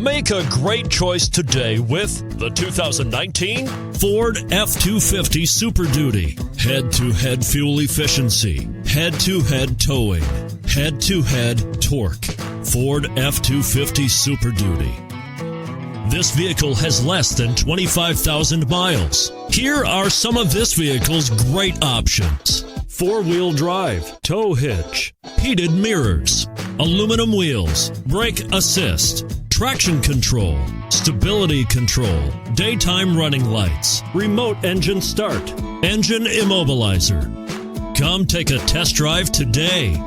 Make a great choice today with the 2019 Ford F-250 Super Duty. Head-to-head fuel efficiency, head-to-head towing, head-to-head torque. Ford F-250 Super Duty. This vehicle has less than 25,000 miles. Here are some of this vehicle's great options: four-wheel drive, tow hitch, heated mirrors, aluminum wheels, brake assist, traction control, stability control, daytime running lights, remote engine start, engine immobilizer. Come take a test drive today.